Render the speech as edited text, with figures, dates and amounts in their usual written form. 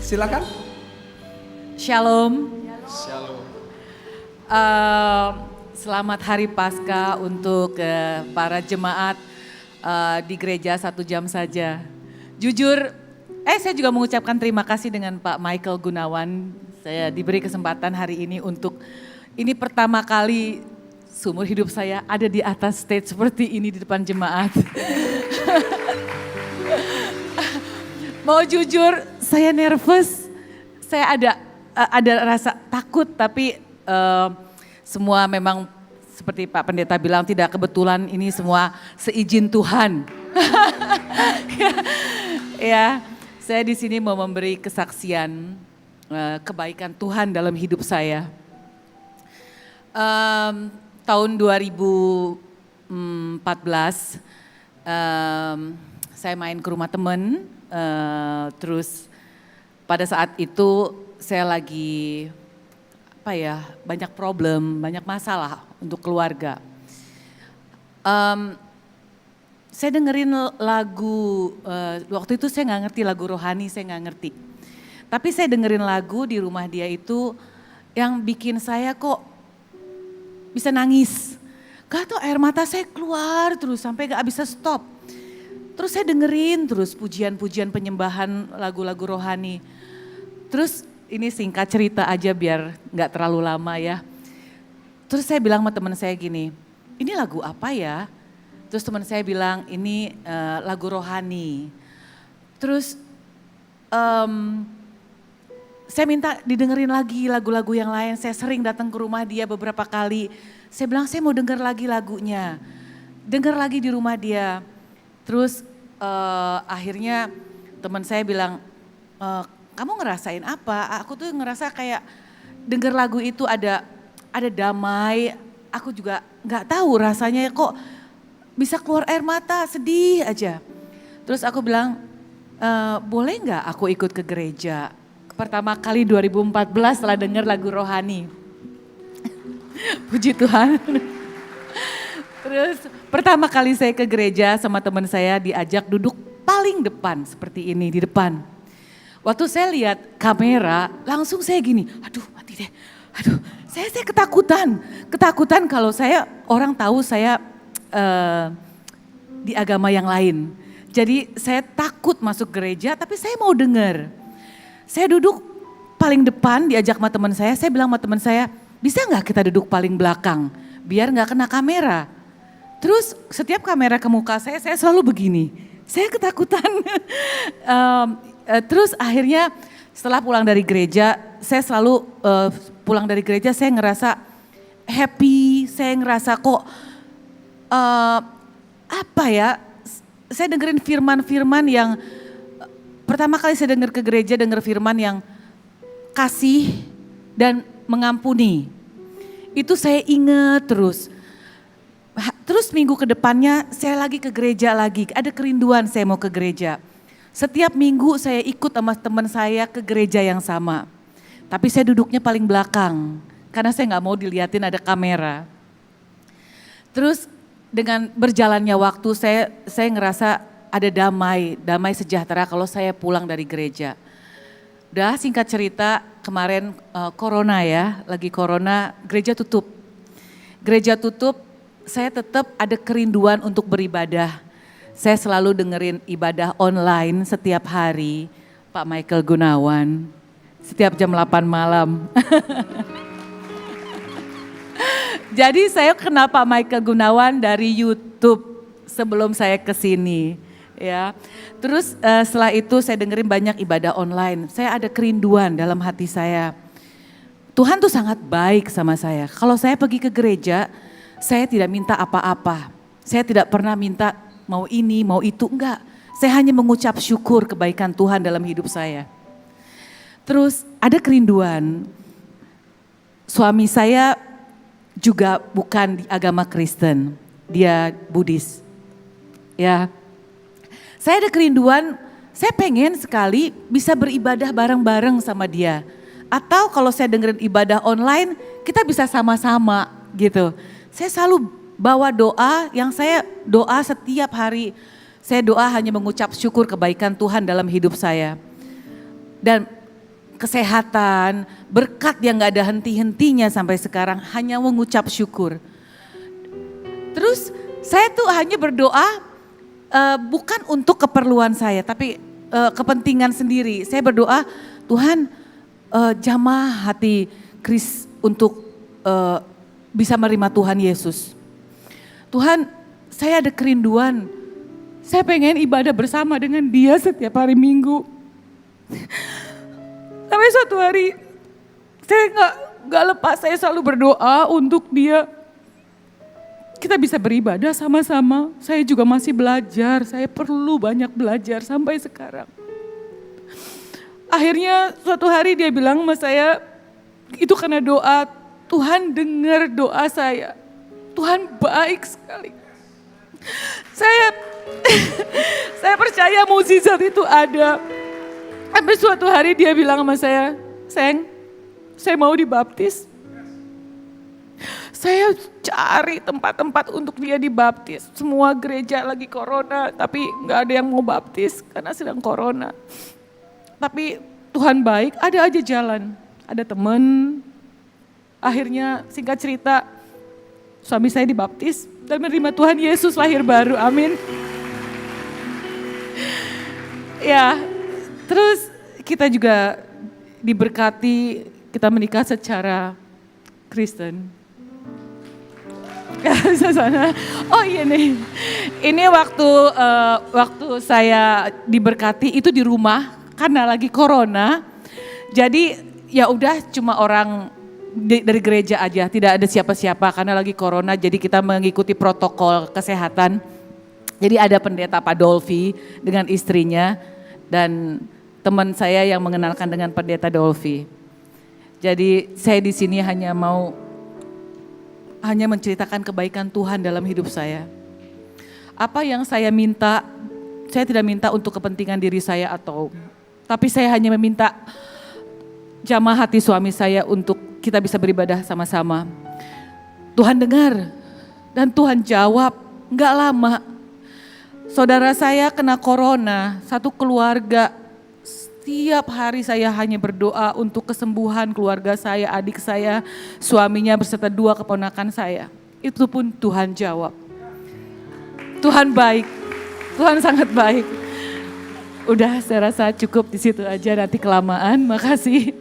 Silakan. Shalom. Shalom. Selamat Hari Paskah untuk para jemaat di gereja 1 jam saja. Jujur, saya juga mengucapkan terima kasih dengan Pak Michael Gunawan. Saya diberi kesempatan hari ini untuk, ini pertama kali seumur hidup saya ada di atas stage seperti ini di depan jemaat. Mau jujur, saya nervous, saya ada rasa takut, tapi semua memang seperti Pak Pendeta bilang tidak kebetulan, ini semua seizin Tuhan. Ya, saya di sini mau memberi kesaksian kebaikan Tuhan dalam hidup saya. Tahun 2014, saya main ke rumah teman. Terus pada saat itu saya lagi banyak problem, banyak masalah untuk keluarga. Saya dengerin lagu, waktu itu saya nggak ngerti lagu rohani, saya nggak ngerti. Tapi saya dengerin lagu di rumah dia itu yang bikin saya kok bisa nangis. Gak tau, air mata saya keluar terus sampai gak bisa stop. Terus saya dengerin terus pujian-pujian penyembahan lagu-lagu rohani. Terus ini singkat cerita aja biar gak terlalu lama ya. Terus saya bilang sama teman saya gini, ini lagu apa ya? Terus teman saya bilang ini lagu rohani. Terus saya minta didengerin lagi lagu-lagu yang lain. Saya sering datang ke rumah dia beberapa kali. Saya bilang saya mau denger lagi lagunya. Denger lagi di rumah dia. Terus akhirnya teman saya bilang, kamu ngerasain apa? Aku tuh ngerasa kayak denger lagu itu ada damai. Aku juga nggak tahu rasanya kok bisa keluar air mata, sedih aja. Terus aku bilang, boleh nggak aku ikut ke gereja? Pertama kali 2014 setelah denger lagu rohani. Puji Tuhan. Terus pertama kali saya ke gereja sama teman saya diajak duduk paling depan seperti ini di depan. Waktu saya lihat kamera langsung saya gini, aduh mati deh. Aduh saya ketakutan kalau orang tahu saya di agama yang lain. Jadi saya takut masuk gereja tapi saya mau dengar. Saya duduk paling depan diajak sama teman saya bilang sama teman saya, bisa nggak kita duduk paling belakang biar nggak kena kamera. Terus setiap kamera ke muka saya selalu begini, saya ketakutan. Terus akhirnya setelah pulang dari gereja, saya selalu pulang dari gereja saya ngerasa happy, saya ngerasa kok saya dengerin firman-firman yang pertama kali saya denger ke gereja, denger firman yang kasih dan mengampuni. Itu saya ingat terus. Terus minggu ke depannya saya lagi ke gereja lagi, ada kerinduan saya mau ke gereja. Setiap minggu saya ikut sama teman saya ke gereja yang sama. Tapi saya duduknya paling belakang, karena saya gak mau dilihatin ada kamera. Terus dengan berjalannya waktu saya ngerasa ada damai sejahtera kalau saya pulang dari gereja. Udah singkat cerita kemarin corona ya, lagi corona gereja tutup. Saya tetap ada kerinduan untuk beribadah. Saya selalu dengerin ibadah online setiap hari, Pak Michael Gunawan, setiap jam 8 malam. Jadi saya kenal Pak Michael Gunawan dari YouTube sebelum saya ke sini. Ya, terus setelah itu saya dengerin banyak ibadah online. Saya ada kerinduan dalam hati saya. Tuhan tuh sangat baik sama saya. Kalau saya pergi ke gereja, saya tidak minta apa-apa. Saya tidak pernah minta mau ini, mau itu, enggak. Saya hanya mengucap syukur kebaikan Tuhan dalam hidup saya. Terus ada kerinduan. Suami saya juga bukan di agama Kristen, dia Buddhis. Ya. Saya ada kerinduan, saya pengen sekali bisa beribadah bareng-bareng sama dia. Atau kalau saya dengerin ibadah online, kita bisa sama-sama gitu. Saya selalu bawa doa yang saya doa setiap hari. Saya doa hanya mengucap syukur kebaikan Tuhan dalam hidup saya. Dan kesehatan, berkat yang gak ada henti-hentinya sampai sekarang, hanya mengucap syukur. Terus saya tuh hanya berdoa bukan untuk keperluan saya, tapi kepentingan sendiri. Saya berdoa, Tuhan jamah hati Chris untuk bisa menerima Tuhan Yesus. Tuhan, saya ada kerinduan, saya pengen ibadah bersama dengan dia setiap hari Minggu. Sampai suatu hari saya nggak lepas, saya selalu berdoa untuk dia. Kita bisa beribadah sama-sama. Saya juga masih belajar, saya perlu banyak belajar sampai sekarang. Akhirnya suatu hari dia bilang sama saya, itu karena doa, Tuhan dengar doa saya. Tuhan baik sekali. Saya percaya mukjizat itu ada. Sampai suatu hari dia bilang sama saya, sayang, saya mau dibaptis. Saya cari tempat-tempat untuk dia dibaptis. Semua gereja lagi corona, tapi gak ada yang mau baptis karena sedang corona. Tapi Tuhan baik, ada aja jalan. Ada teman, akhirnya singkat cerita, suami saya dibaptis dan menerima Tuhan Yesus lahir baru, amin. Ya, terus kita juga diberkati, kita menikah secara Kristen. Oh iya nih, ini waktu saya diberkati itu di rumah karena lagi corona. Jadi ya udah cuma orang dari gereja aja, tidak ada siapa-siapa karena lagi corona, jadi kita mengikuti protokol kesehatan. Jadi ada pendeta Pak Dolfi dengan istrinya dan teman saya yang mengenalkan dengan pendeta Dolfi. Jadi saya di sini hanya menceritakan kebaikan Tuhan dalam hidup saya. Apa yang saya minta, saya tidak minta untuk kepentingan diri saya tapi saya hanya meminta jamah hati suami saya untuk kita bisa beribadah sama-sama. Tuhan dengar dan Tuhan jawab, enggak lama. Saudara saya kena corona, satu keluarga, setiap hari saya hanya berdoa untuk kesembuhan keluarga saya, adik saya, suaminya beserta 2 keponakan saya. Itu pun Tuhan jawab. Tuhan baik, Tuhan sangat baik. Udah saya rasa cukup di situ aja, nanti kelamaan, makasih.